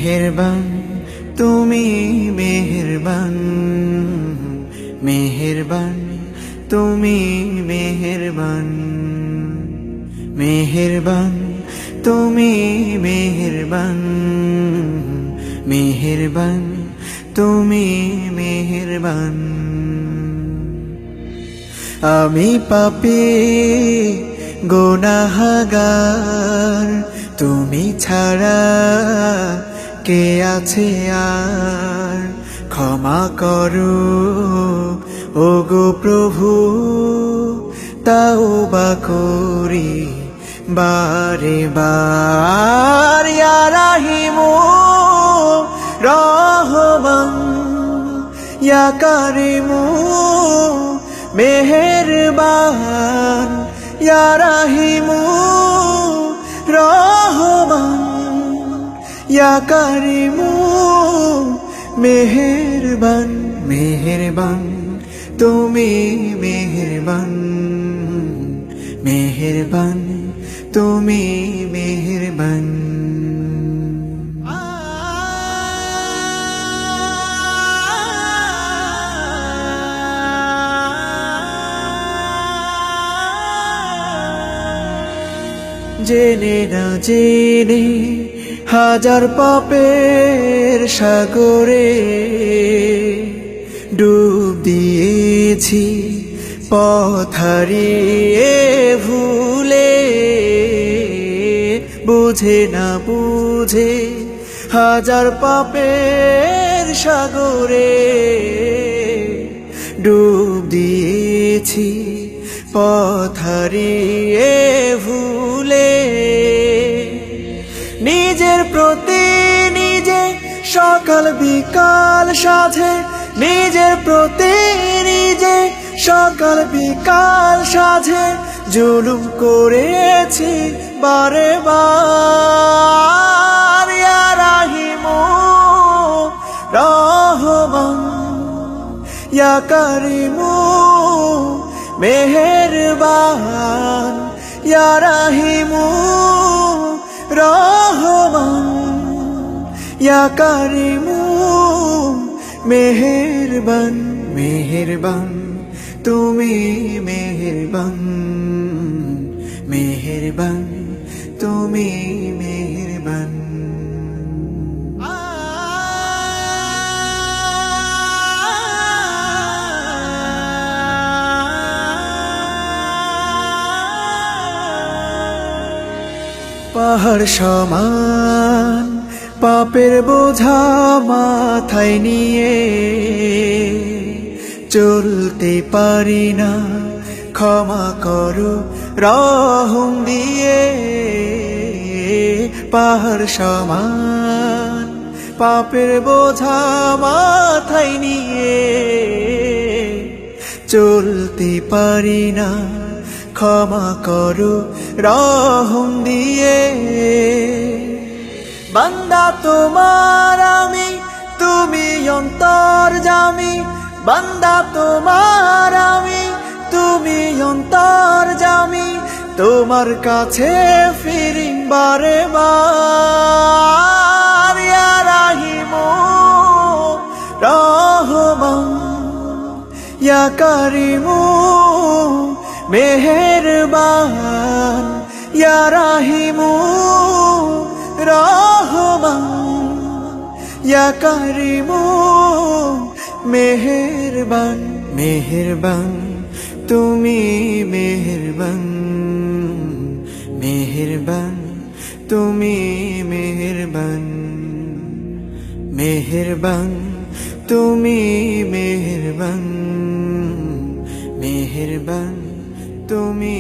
মেহেরবান তুমি মেহেরবান, মেহেরবান তুমি মেহেরবান, মেহেরবান তুমি মেহেরবান, মেহেরবান তুমি মেহেরবান। আমি পাপী গুনাহগার, তুমি ছাড়া কে আছে আর? ক্ষমা করো ওগো প্রভু, তাওবা করি বারে বার। ইয়া রাহিমু রহমান, ইয়া কারিমু মেহেরবান, ইয়া রাহিমু রহমান, ইয়া কারিমু মেহেরবান। মেহেরবান তুমি মেহেরবান, মেহেরবান তুমি মেহেরবান। জেনে না জেনে হাজার পাপের সাগরে ডুব দিয়েছি, পথ হারিয়ে ভুলে। বুঝে না বুঝে হাজার পাপের সাগরে ডুব দিয়েছি, পথ হারিয়ে ভুলে। নিজের প্রতি নিজে সকাল বিকাল সাধে, নিজের প্রতি নিজে সকাল বিকাল সাধে জুলুম করেছি বারে বার। ইয়া রাহিমু রহমান, ইয়া কারিমু মেহেরবান, ইয়া রাহিমু রহমান, ইয়া কারিমু মেহেরবান। মেহেরবান তুমি মেহেরবান, মেহেরবান তুমি মেহেরবান। পাহাড় সমান পাপের বোঝা মাথায় নিয়ে চলতে পারি না, ক্ষমা করো রহম দিয়ে। পাহাড় সমান পাপের বোঝা মাথায় নিয়ে চলতে পারি না, ক্ষমা করো রহম দিয়ে। বান্দা তোমার আমি, তুমি অন্তর্যামী। বান্দা তোমার আমি, তুমি অন্তর্যামী। তোমার কাছে ফিরি বারে বার। ইয়া রাহিমু রহমান, ইয়া কারিমু মেহেরবান, ইয়া রাহিমু রহমান, ইয়া কারিমু মেহেরবান। মেহেরবান তুমি মেহেরবান, মেহেরবান তুমি মেহেরবান, মেহেরবান তুমি মেহেরবান, মেহেরবান তুমি